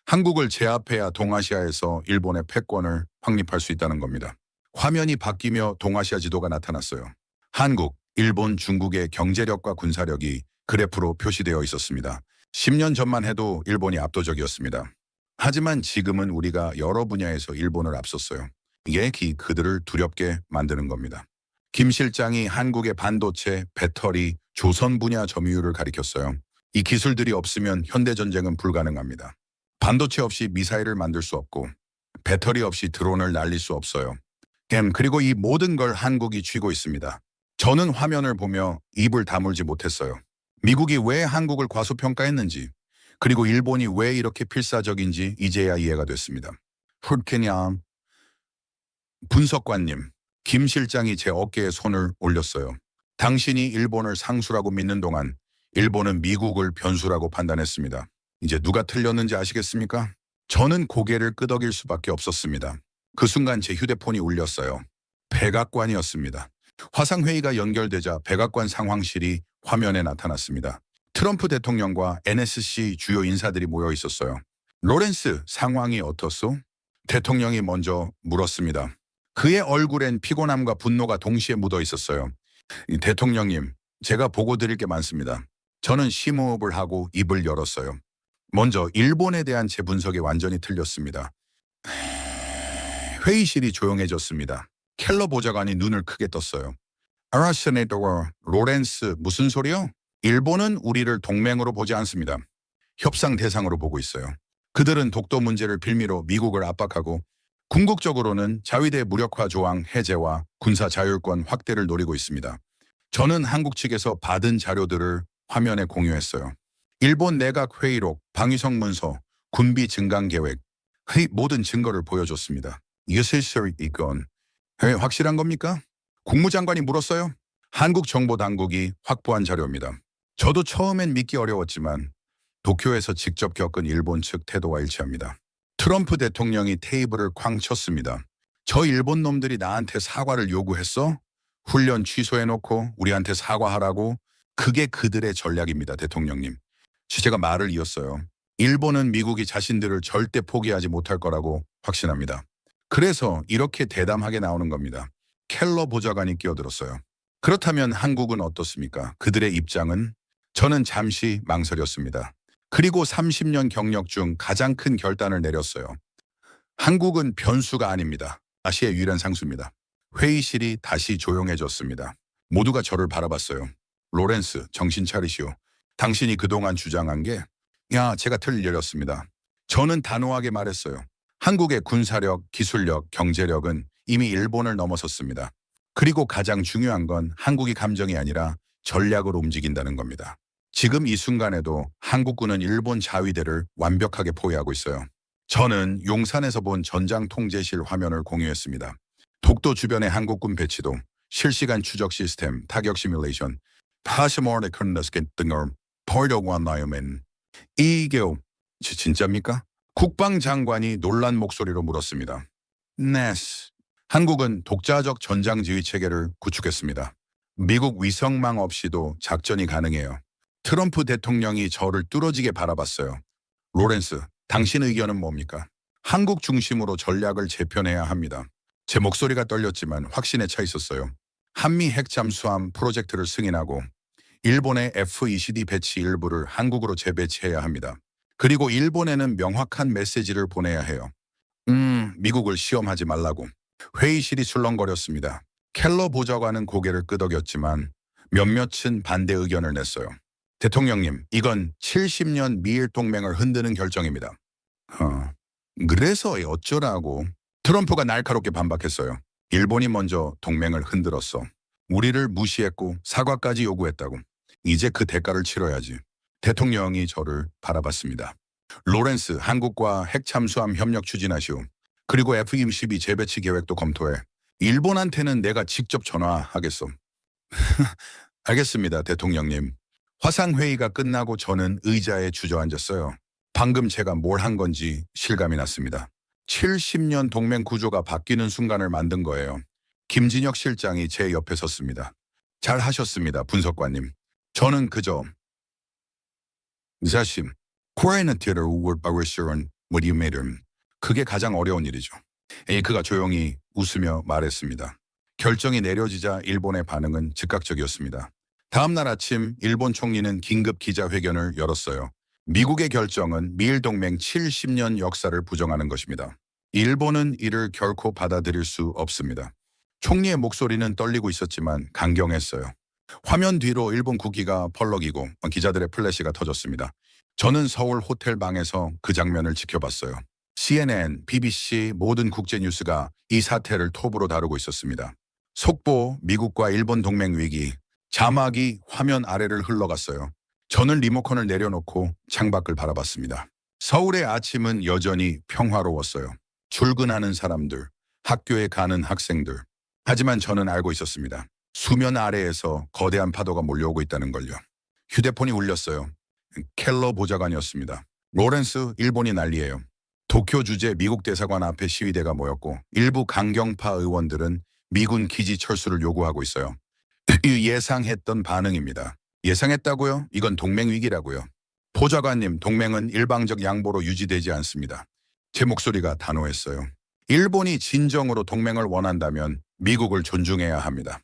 Speaker 2: 한국을 제압해야 동아시아에서 일본의 패권을 확립할 수 있다는 겁니다. 화면이 바뀌며 동아시아 지도가 나타났어요. 한국, 일본, 중국의 경제력과 군사력이 그래프로 표시되어 있었습니다. 10년 전만 해도 일본이 압도적이었습니다. 하지만 지금은 우리가 여러 분야에서 일본을 앞섰어요. 이게 그들을 두렵게 만드는 겁니다. 김 실장이 한국의 반도체, 배터리, 조선 분야 점유율을 가리켰어요. 이 기술들이 없으면 현대전쟁은 불가능합니다. 반도체 없이 미사일을 만들 수 없고 배터리 없이 드론을 날릴 수 없어요. 그리고 이 모든 걸 한국이 쥐고 있습니다. 저는 화면을 보며 입을 다물지 못했어요. 미국이 왜 한국을 과소평가했는지, 그리고 일본이 왜 이렇게 필사적인지 이제야 이해가 됐습니다. 훌케냥 분석관님, 김 실장이 제 어깨에 손을 올렸어요. 당신이 일본을 상수라고 믿는 동안 일본은 미국을 변수라고 판단했습니다. 이제 누가 틀렸는지 아시겠습니까? 저는 고개를 끄덕일 수밖에 없었습니다. 그 순간 제 휴대폰이 울렸어요. 백악관이었습니다. 화상회의가 연결되자 백악관 상황실이 화면에 나타났습니다. 트럼프 대통령과 NSC 주요 인사들이 모여 있었어요. 로렌스, 상황이 어떻소? 대통령이 먼저 물었습니다. 그의 얼굴엔 피곤함과 분노가 동시에 묻어 있었어요. 대통령님, 제가 보고 드릴 게 많습니다. 저는 심호흡을 하고 입을 열었어요. 먼저 일본에 대한 제 분석이 완전히 틀렸습니다. 회의실이 조용해졌습니다. 켈러 보좌관이 눈을 크게 떴어요. 아라세네더와 로렌스, 무슨 소리요? 일본은 우리를 동맹으로 보지 않습니다. 협상 대상으로 보고 있어요. 그들은 독도 문제를 빌미로 미국을 압박하고 궁극적으로는 자위대 무력화 조항 해제와 군사 자율권 확대를 노리고 있습니다. 저는 한국 측에서 받은 자료들을 화면에 공유했어요. 일본 내각 회의록, 방위성 문서, 군비 증강 계획, 모든 증거를 보여줬습니다. 이건 확실한 겁니까? 국무장관이 물었어요. 한국 정보당국이 확보한 자료입니다. 저도 처음엔 믿기 어려웠지만 도쿄에서 직접 겪은 일본 측 태도와 일치합니다. 트럼프 대통령이 테이블을 쾅 쳤습니다. 저 일본 놈들이 나한테 사과를 요구했어? 훈련 취소해놓고 우리한테 사과하라고? 그게 그들의 전략입니다, 대통령님. 제가 말을 이었어요. 일본은 미국이 자신들을 절대 포기하지 못할 거라고 확신합니다. 그래서 이렇게 대담하게 나오는 겁니다. 켈러 보좌관이 끼어들었어요. 그렇다면 한국은 어떻습니까? 그들의 입장은? 저는 잠시 망설였습니다. 그리고 30년 경력 중 가장 큰 결단을 내렸어요. 한국은 변수가 아닙니다. 아시아의 유일한 상수입니다. 회의실이 다시 조용해졌습니다. 모두가 저를 바라봤어요. 로렌스, 정신 차리시오. 당신이 그동안 주장한 게, 제가 틀렸습니다. 저는 단호하게 말했어요. 한국의 군사력, 기술력, 경제력은 이미 일본을 넘어섰습니다. 그리고 가장 중요한 건 한국이 감정이 아니라 전략으로 움직인다는 겁니다. 지금 이 순간에도 한국군은 일본 자위대를 완벽하게 포위하고 있어요. 저는 용산에서 본 전장 통제실 화면을 공유했습니다. 독도 주변의 한국군 배치도, 실시간 추적 시스템, 타격 시뮬레이션, 파시모르의 컨더스켓 등을 보려고 한다면 이게 진짜입니까? 국방장관이 놀란 목소리로 물었습니다. 네스. 한국은 독자적 전장지휘 체계를 구축했습니다. 미국 위성망 없이도 작전이 가능해요. 트럼프 대통령이 저를 뚫어지게 바라봤어요. 로렌스, 당신 의견은 뭡니까? 한국 중심으로 전략을 재편해야 합니다. 제 목소리가 떨렸지만 확신에 차 있었어요. 한미 핵잠수함 프로젝트를 승인하고 일본의 F-22 배치 일부를 한국으로 재배치해야 합니다. 그리고 일본에는 명확한 메시지를 보내야 해요. 미국을 시험하지 말라고. 회의실이 술렁거렸습니다. 켈러 보좌관은 고개를 끄덕였지만 몇몇은 반대 의견을 냈어요. 대통령님, 이건 70년 미일 동맹을 흔드는 결정입니다. 그래서 어쩌라고? 트럼프가 날카롭게 반박했어요. 일본이 먼저 동맹을 흔들었어. 우리를 무시했고 사과까지 요구했다고. 이제 그 대가를 치러야지. 대통령이 저를 바라봤습니다. 로렌스, 한국과 핵잠수함 협력 추진하시오. 그리고 F-22 재배치 계획도 검토해. 일본한테는 내가 직접 전화하겠어. 알겠습니다, 대통령님. 화상회의가 끝나고 저는 의자에 주저앉았어요. 방금 제가 뭘 한 건지 실감이 났습니다. 70년 동맹 구조가 바뀌는 순간을 만든 거예요. 김진혁 실장이 제 옆에 섰습니다. 잘 하셨습니다, 분석관님. 저는 그저 자심, 코어너티를 우월바르시런 뭐디메름. 그게 가장 어려운 일이죠. 그가 조용히 웃으며 말했습니다. 결정이 내려지자 일본의 반응은 즉각적이었습니다. 다음 날 아침 일본 총리는 긴급 기자회견을 열었어요. 미국의 결정은 미일 동맹 70년 역사를 부정하는 것입니다. 일본은 이를 결코 받아들일 수 없습니다. 총리의 목소리는 떨리고 있었지만 강경했어요. 화면 뒤로 일본 국기가 펄럭이고 기자들의 플래시가 터졌습니다. 저는 서울 호텔 방에서 그 장면을 지켜봤어요. CNN, BBC 모든 국제 뉴스가 이 사태를 톱으로 다루고 있었습니다. 속보, 미국과 일본 동맹 위기, 자막이 화면 아래를 흘러갔어요. 저는 리모컨을 내려놓고 창밖을 바라봤습니다. 서울의 아침은 여전히 평화로웠어요. 출근하는 사람들, 학교에 가는 학생들. 하지만 저는 알고 있었습니다. 수면 아래에서 거대한 파도가 몰려오고 있다는 걸요. 휴대폰이 울렸어요. 켈러 보좌관이었습니다. 로렌스, 일본이 난리예요. 도쿄 주재 미국 대사관 앞에 시위대가 모였고 일부 강경파 의원들은 미군 기지 철수를 요구하고 있어요. 예상했던 반응입니다. 예상했다고요? 이건 동맹 위기라고요. 보좌관님, 동맹은 일방적 양보로 유지되지 않습니다. 제 목소리가 단호했어요. 일본이 진정으로 동맹을 원한다면 미국을 존중해야 합니다.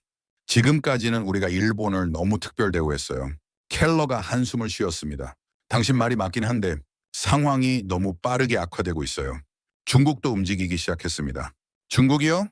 Speaker 2: 지금까지는 우리가 일본을 너무 특별 대우했어요. 켈러가 한숨을 쉬었습니다. 당신 말이 맞긴 한데 상황이 너무 빠르게 악화되고 있어요. 중국도 움직이기 시작했습니다. 중국이요?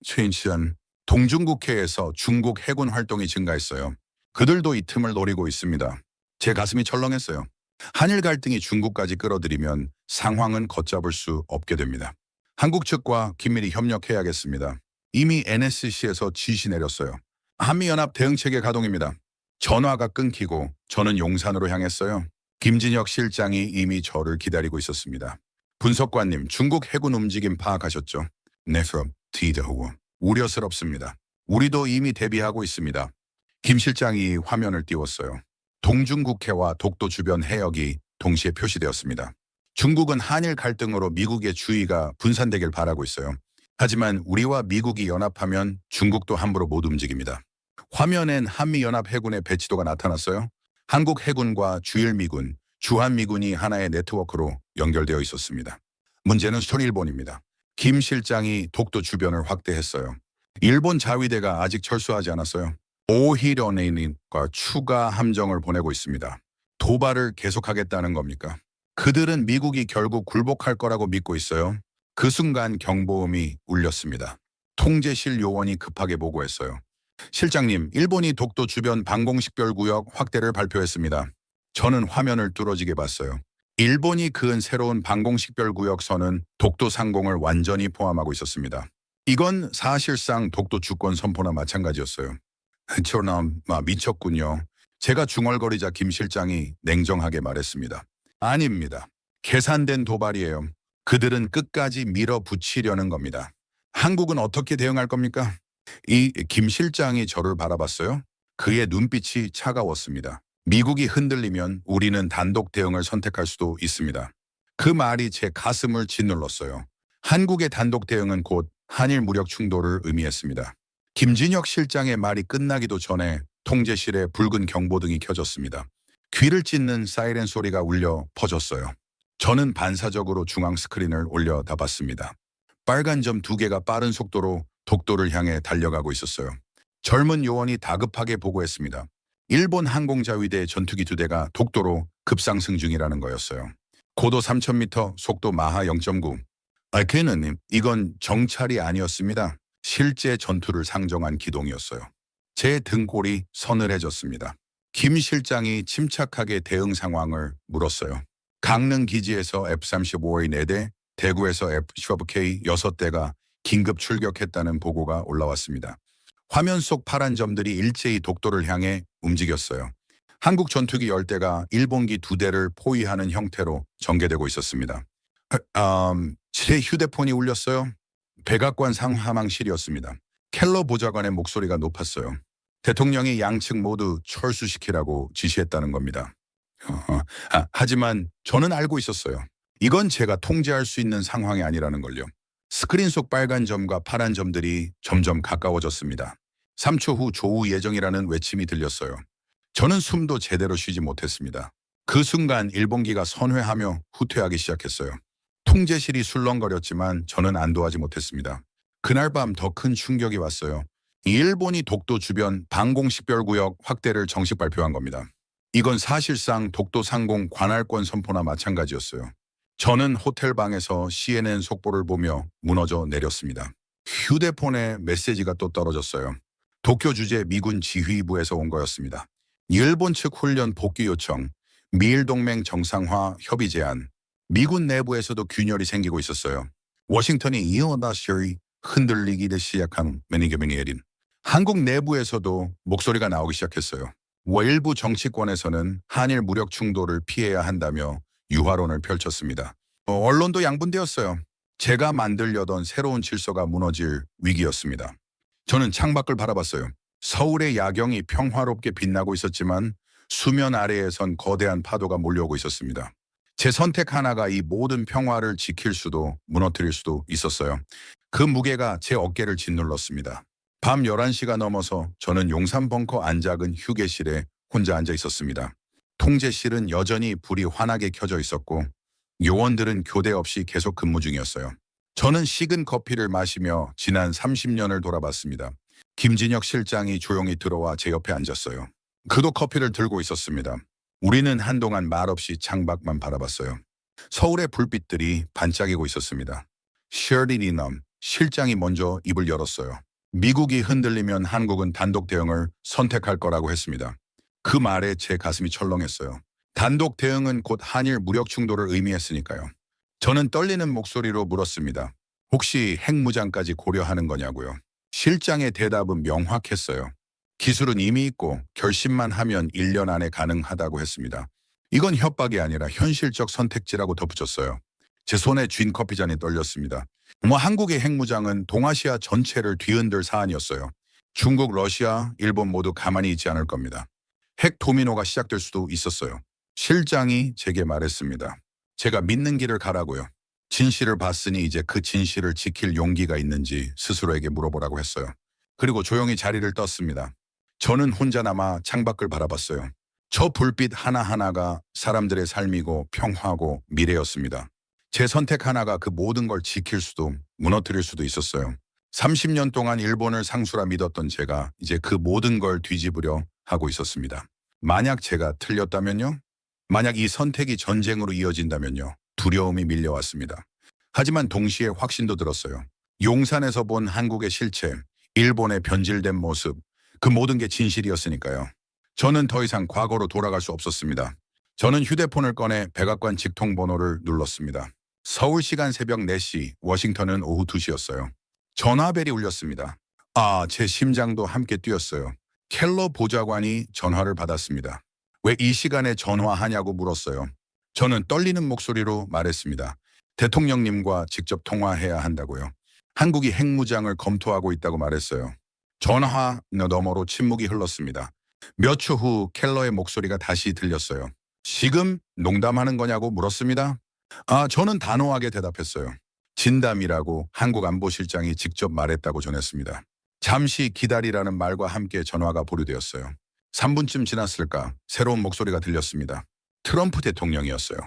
Speaker 2: 최인치안, 동중국해에서 중국 해군 활동이 증가했어요. 그들도 이 틈을 노리고 있습니다. 제 가슴이 철렁했어요. 한일 갈등이 중국까지 끌어들이면 상황은 걷잡을 수 없게 됩니다. 한국 측과 긴밀히 협력해야겠습니다. 이미 NSC에서 지시 내렸어요. 한미연합 대응체계 가동입니다. 전화가 끊기고 저는 용산으로 향했어요. 김진혁 실장이 이미 저를 기다리고 있었습니다. 분석관님, 중국 해군 움직임 파악하셨죠? 네, 디더우. 우려스럽습니다. 우리도 이미 대비하고 있습니다. 김 실장이 화면을 띄웠어요. 동중국해와 독도 주변 해역이 동시에 표시되었습니다. 중국은 한일 갈등으로 미국의 주의가 분산되길 바라고 있어요. 하지만 우리와 미국이 연합하면 중국도 함부로 못 움직입니다. 화면엔 한미연합 해군의 배치도가 나타났어요. 한국 해군과 주일미군, 주한미군이 하나의 네트워크로 연결되어 있었습니다. 문제는 일본입니다. 김 실장이 독도 주변을 확대했어요. 일본 자위대가 아직 철수하지 않았어요. 오히려네님과 추가 함정을 보내고 있습니다. 도발을 계속하겠다는 겁니까? 그들은 미국이 결국 굴복할 거라고 믿고 있어요. 그 순간 경보음이 울렸습니다. 통제실 요원이 급하게 보고했어요. 실장님, 일본이 독도 주변 방공식별구역 확대를 발표했습니다. 저는 화면을 뚫어지게 봤어요. 일본이 그은 새로운 방공식별구역선은 독도 상공을 완전히 포함하고 있었습니다. 이건 사실상 독도 주권 선포나 마찬가지였어요. 저는 미쳤군요. 제가 중얼거리자 김 실장이 냉정하게 말했습니다. 아닙니다. 계산된 도발이에요. 그들은 끝까지 밀어붙이려는 겁니다. 한국은 어떻게 대응할 겁니까? 이 김 실장이 저를 바라봤어요. 그의 눈빛이 차가웠습니다. 미국이 흔들리면 우리는 단독 대응을 선택할 수도 있습니다. 그 말이 제 가슴을 짓눌렀어요. 한국의 단독 대응은 곧 한일 무력 충돌을 의미했습니다. 김진혁 실장의 말이 끝나기도 전에 통제실에 붉은 경보등이 켜졌습니다. 귀를 찢는 사이렌 소리가 울려 퍼졌어요. 저는 반사적으로 중앙 스크린을 올려다봤습니다. 빨간 점 2개가 빠른 속도로 독도를 향해 달려가고 있었어요. 젊은 요원이 다급하게 보고했습니다. 일본 항공자위대 전투기 2대가 독도로 급상승 중이라는 거였어요. 고도 3,000m, 속도 마하 0.9. 걔는 이건 정찰이 아니었습니다. 실제 전투를 상정한 기동이었어요. 제 등골이 서늘해졌습니다. 김 실장이 침착하게 대응 상황을 물었어요. 강릉 기지에서 F-35의 4대, 대구에서 F-15K 6대가 긴급 출격했다는 보고가 올라왔습니다. 화면 속 파란 점들이 일제히 독도를 향해 움직였어요. 한국 전투기 10대가 일본기 2대를 포위하는 형태로 전개되고 있었습니다. 제 휴대폰이 울렸어요. 백악관 상하망실이었습니다. 켈러 보좌관의 목소리가 높았어요. 대통령이 양측 모두 철수시키라고 지시했다는 겁니다. 하지만 저는 알고 있었어요. 이건 제가 통제할 수 있는 상황이 아니라는 걸요. 스크린 속 빨간 점과 파란 점들이 점점 가까워졌습니다. 3초 후 조우 예정이라는 외침이 들렸어요. 저는 숨도 제대로 쉬지 못했습니다. 그 순간 일본기가 선회하며 후퇴하기 시작했어요. 통제실이 술렁거렸지만 저는 안도하지 못했습니다. 그날 밤 더 큰 충격이 왔어요. 일본이 독도 주변 방공식별구역 확대를 정식 발표한 겁니다. 이건 사실상 독도 상공 관할권 선포나 마찬가지였어요. 저는 호텔 방에서 CNN 속보를 보며 무너져 내렸습니다. 휴대폰에 메시지가 또 떨어졌어요. 도쿄 주재 미군 지휘부에서 온 거였습니다. 일본 측 훈련 복귀 요청, 미일 동맹 정상화 협의 제안, 미군 내부에서도 균열이 생기고 있었어요. 워싱턴이 이어다시 흔들리기 시작한 매니게미니에린. 한국 내부에서도 목소리가 나오기 시작했어요. 일부 정치권에서는 한일 무력 충돌을 피해야 한다며 유화론을 펼쳤습니다. 언론도 양분되었어요. 제가 만들려던 새로운 질서가 무너질 위기였습니다. 저는 창밖을 바라봤어요. 서울의 야경이 평화롭게 빛나고 있었지만 수면 아래에선 거대한 파도가 몰려오고 있었습니다. 제 선택 하나가 이 모든 평화를 지킬 수도 무너뜨릴 수도 있었어요. 그 무게가 제 어깨를 짓눌렀습니다. 밤 11시가 넘어서 저는 용산 벙커 안작은 휴게실에 혼자 앉아 있었습니다. 통제실은 여전히 불이 환하게 켜져 있었고 요원들은 교대 없이 계속 근무 중이었어요. 저는 식은 커피를 마시며 지난 30년을 돌아봤습니다. 김진혁 실장이 조용히 들어와 제 옆에 앉았어요. 그도 커피를 들고 있었습니다. 우리는 한동안 말없이 창밖만 바라봤어요. 서울의 불빛들이 반짝이고 있었습니다. 셔리니넘 실장이 먼저 입을 열었어요. 미국이 흔들리면 한국은 단독 대응을 선택할 거라고 했습니다. 그 말에 제 가슴이 철렁했어요. 단독 대응은 곧 한일 무력 충돌을 의미했으니까요. 저는 떨리는 목소리로 물었습니다. 혹시 핵무장까지 고려하는 거냐고요. 실장의 대답은 명확했어요. 기술은 이미 있고 결심만 하면 1년 안에 가능하다고 했습니다. 이건 협박이 아니라 현실적 선택지라고 덧붙였어요. 제 손에 쥔 커피잔이 떨렸습니다. 한국의 핵무장은 동아시아 전체를 뒤흔들 사안이었어요. 중국, 러시아, 일본 모두 가만히 있지 않을 겁니다. 핵 도미노가 시작될 수도 있었어요. 실장이 제게 말했습니다. 제가 믿는 길을 가라고요. 진실을 봤으니 이제 그 진실을 지킬 용기가 있는지 스스로에게 물어보라고 했어요. 그리고 조용히 자리를 떴습니다. 저는 혼자 남아 창밖을 바라봤어요. 저 불빛 하나하나가 사람들의 삶이고 평화고 미래였습니다. 제 선택 하나가 그 모든 걸 지킬 수도 무너뜨릴 수도 있었어요. 30년 동안 일본을 상수라 믿었던 제가 이제 그 모든 걸 뒤집으려 하고 있었습니다. 만약 제가 틀렸다면요? 만약 이 선택이 전쟁으로 이어진다면요? 두려움이 밀려왔습니다. 하지만 동시에 확신도 들었어요. 용산에서 본 한국의 실체, 일본의 변질된 모습, 그 모든 게 진실이었으니까요. 저는 더 이상 과거로 돌아갈 수 없었습니다. 저는 휴대폰을 꺼내 백악관 직통번호를 눌렀습니다. 서울 시간 새벽 4시, 워싱턴은 오후 2시였어요. 전화벨이 울렸습니다. 제 심장도 함께 뛰었어요. 켈러 보좌관이 전화를 받았습니다. 왜 이 시간에 전화하냐고 물었어요. 저는 떨리는 목소리로 말했습니다. 대통령님과 직접 통화해야 한다고요. 한국이 핵무장을 검토하고 있다고 말했어요. 전화 너머로 침묵이 흘렀습니다. 몇 초 후 켈러의 목소리가 다시 들렸어요. 지금 농담하는 거냐고 물었습니다. 저는 단호하게 대답했어요. 진담이라고 한국안보실장이 직접 말했다고 전했습니다. 잠시 기다리라는 말과 함께 전화가 보류되었어요. 3분쯤 지났을까 새로운 목소리가 들렸습니다. 트럼프 대통령이었어요.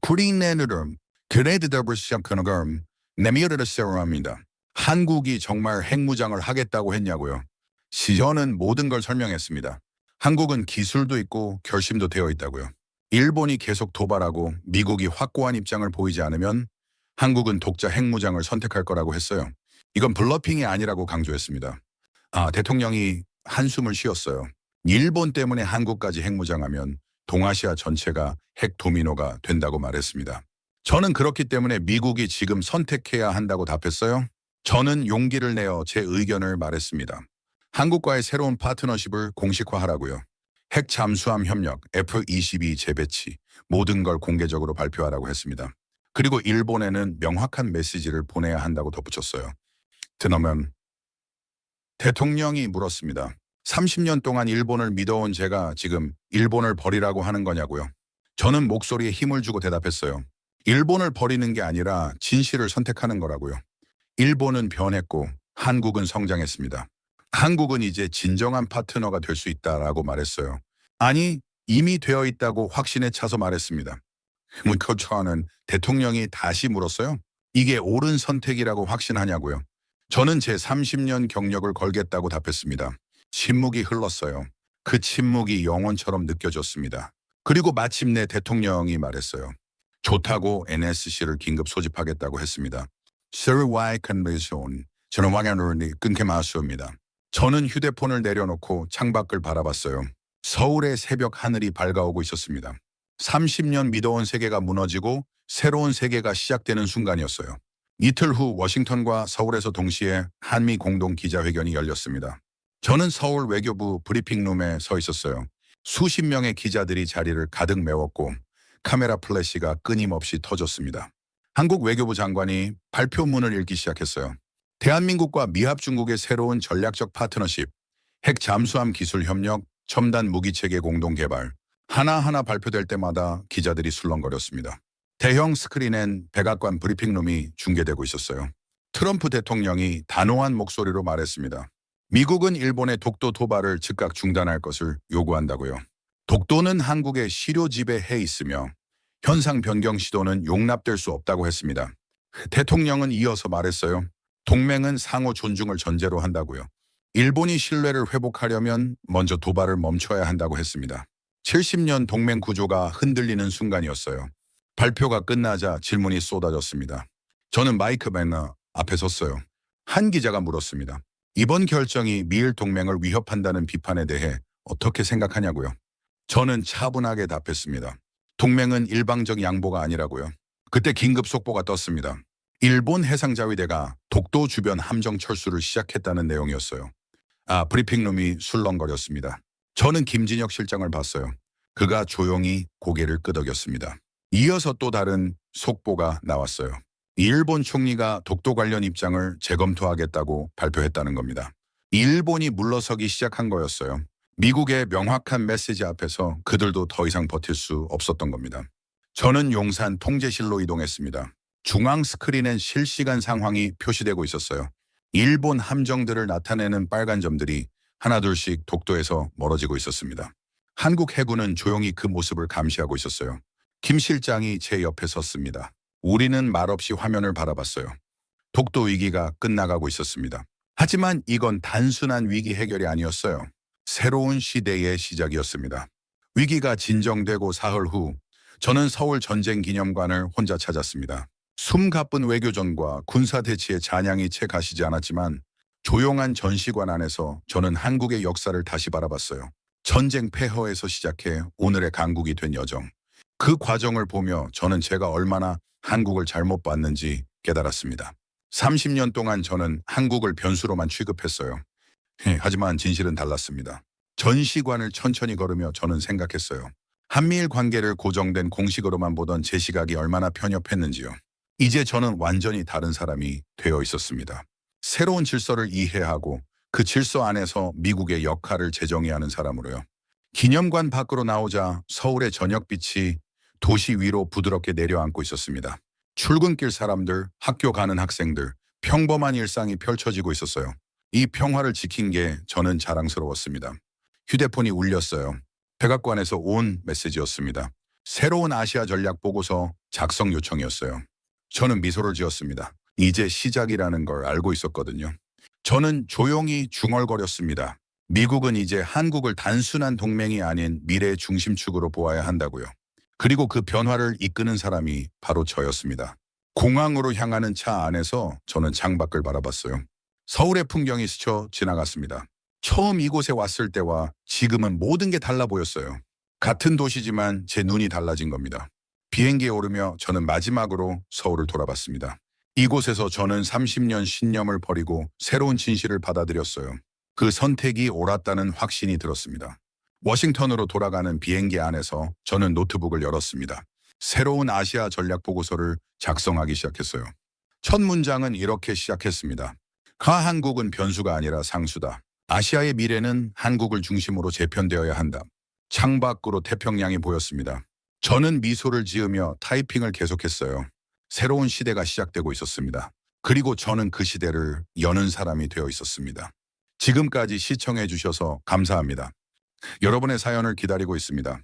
Speaker 2: 쿠리네르름 그레드더블 시작하는걸 내미어르를 세워합니다. 한국이 정말 핵무장을 하겠다고 했냐고요. 저는 모든 걸 설명했습니다. 한국은 기술도 있고 결심도 되어 있다고요. 일본이 계속 도발하고 미국이 확고한 입장을 보이지 않으면 한국은 독자 핵무장을 선택할 거라고 했어요. 이건 블러핑이 아니라고 강조했습니다. 대통령이 한숨을 쉬었어요. 일본 때문에 한국까지 핵무장하면 동아시아 전체가 핵 도미노가 된다고 말했습니다. 저는 그렇기 때문에 미국이 지금 선택해야 한다고 답했어요. 저는 용기를 내어 제 의견을 말했습니다. 한국과의 새로운 파트너십을 공식화하라고요. 핵 잠수함 협력, F-22 재배치, 모든 걸 공개적으로 발표하라고 했습니다. 그리고 일본에는 명확한 메시지를 보내야 한다고 덧붙였어요. 드너면 대통령이 물었습니다. 30년 동안 일본을 믿어온 제가 지금 일본을 버리라고 하는 거냐고요. 저는 목소리에 힘을 주고 대답했어요. 일본을 버리는 게 아니라 진실을 선택하는 거라고요. 일본은 변했고 한국은 성장했습니다. 한국은 이제 진정한 파트너가 될 수 있다라고 말했어요. 아니, 이미 되어 있다고 확신에 차서 말했습니다. 문커처는 대통령이 다시 물었어요. 이게 옳은 선택이라고 확신하냐고요. 저는 제 30년 경력을 걸겠다고 답했습니다. 침묵이 흘렀어요. 그 침묵이 영혼처럼 느껴졌습니다. 그리고 마침내 대통령이 말했어요. 좋다고 NSC를 긴급 소집하겠다고 했습니다. Sir와의 컨베이션, 저는 왕연을 끊게 마수입니다. 저는 휴대폰을 내려놓고 창밖을 바라봤어요. 서울의 새벽 하늘이 밝아오고 있었습니다. 30년 믿어온 세계가 무너지고 새로운 세계가 시작되는 순간이었어요. 이틀 후 워싱턴과 서울에서 동시에 한미 공동 기자회견이 열렸습니다. 저는 서울 외교부 브리핑룸에 서 있었어요. 수십 명의 기자들이 자리를 가득 메웠고 카메라 플래시가 끊임없이 터졌습니다. 한국 외교부 장관이 발표문을 읽기 시작했어요. 대한민국과 미합중국의 새로운 전략적 파트너십, 핵 잠수함 기술 협력, 첨단 무기체계 공동 개발, 하나하나 발표될 때마다 기자들이 술렁거렸습니다. 대형 스크린엔 백악관 브리핑룸이 중계되고 있었어요. 트럼프 대통령이 단호한 목소리로 말했습니다. 미국은 일본의 독도 도발을 즉각 중단할 것을 요구한다고요. 독도는 한국의 실효 지배해 있으며 현상 변경 시도는 용납될 수 없다고 했습니다. 대통령은 이어서 말했어요. 동맹은 상호 존중을 전제로 한다고요. 일본이 신뢰를 회복하려면 먼저 도발을 멈춰야 한다고 했습니다. 70년 동맹 구조가 흔들리는 순간이었어요. 발표가 끝나자 질문이 쏟아졌습니다. 저는 마이크 맨너 앞에 섰어요. 한 기자가 물었습니다. 이번 결정이 미일 동맹을 위협한다는 비판에 대해 어떻게 생각하냐고요. 저는 차분하게 답했습니다. 동맹은 일방적 양보가 아니라고요. 그때 긴급 속보가 떴습니다. 일본 해상자위대가 독도 주변 함정 철수를 시작했다는 내용이었어요. 브리핑룸이 술렁거렸습니다. 저는 김진혁 실장을 봤어요. 그가 조용히 고개를 끄덕였습니다. 이어서 또 다른 속보가 나왔어요. 일본 총리가 독도 관련 입장을 재검토하겠다고 발표했다는 겁니다. 일본이 물러서기 시작한 거였어요. 미국의 명확한 메시지 앞에서 그들도 더 이상 버틸 수 없었던 겁니다. 저는 용산 통제실로 이동했습니다. 중앙 스크린엔 실시간 상황이 표시되고 있었어요. 일본 함정들을 나타내는 빨간 점들이 하나둘씩 독도에서 멀어지고 있었습니다. 한국 해군은 조용히 그 모습을 감시하고 있었어요. 김 실장이 제 옆에 섰습니다. 우리는 말없이 화면을 바라봤어요. 독도 위기가 끝나가고 있었습니다. 하지만 이건 단순한 위기 해결이 아니었어요. 새로운 시대의 시작이었습니다. 위기가 진정되고 사흘 후 저는 서울 전쟁기념관을 혼자 찾았습니다. 숨가쁜 외교전과 군사대치의 잔향이 채 가시지 않았지만 조용한 전시관 안에서 저는 한국의 역사를 다시 바라봤어요. 전쟁 폐허에서 시작해 오늘의 강국이 된 여정. 그 과정을 보며 저는 제가 얼마나 한국을 잘못 봤는지 깨달았습니다. 30년 동안 저는 한국을 변수로만 취급했어요. 하지만 진실은 달랐습니다. 전시관을 천천히 걸으며 저는 생각했어요. 한미일 관계를 고정된 공식으로만 보던 제 시각이 얼마나 편협했는지요. 이제 저는 완전히 다른 사람이 되어 있었습니다. 새로운 질서를 이해하고 그 질서 안에서 미국의 역할을 재정해야 하는 사람으로요. 기념관 밖으로 나오자 서울의 저녁빛이 도시 위로 부드럽게 내려앉고 있었습니다. 출근길 사람들, 학교 가는 학생들, 평범한 일상이 펼쳐지고 있었어요. 이 평화를 지킨 게 저는 자랑스러웠습니다. 휴대폰이 울렸어요. 백악관에서 온 메시지였습니다. 새로운 아시아 전략 보고서 작성 요청이었어요. 저는 미소를 지었습니다. 이제 시작이라는 걸 알고 있었거든요. 저는 조용히 중얼거렸습니다. 미국은 이제 한국을 단순한 동맹이 아닌 미래의 중심축으로 보아야 한다고요. 그리고 그 변화를 이끄는 사람이 바로 저였습니다. 공항으로 향하는 차 안에서 저는 창밖을 바라봤어요. 서울의 풍경이 스쳐 지나갔습니다. 처음 이곳에 왔을 때와 지금은 모든 게 달라 보였어요. 같은 도시지만 제 눈이 달라진 겁니다. 비행기에 오르며 저는 마지막으로 서울을 돌아봤습니다. 이곳에서 저는 30년 신념을 버리고 새로운 진실을 받아들였어요. 그 선택이 옳았다는 확신이 들었습니다. 워싱턴으로 돌아가는 비행기 안에서 저는 노트북을 열었습니다. 새로운 아시아 전략 보고서를 작성하기 시작했어요. 첫 문장은 이렇게 시작했습니다. 한국은 변수가 아니라 상수다. 아시아의 미래는 한국을 중심으로 재편되어야 한다. 창밖으로 태평양이 보였습니다. 저는 미소를 지으며 타이핑을 계속했어요. 새로운 시대가 시작되고 있었습니다. 그리고 저는 그 시대를 여는 사람이 되어 있었습니다. 지금까지 시청해 주셔서 감사합니다. 여러분의 사연을 기다리고 있습니다.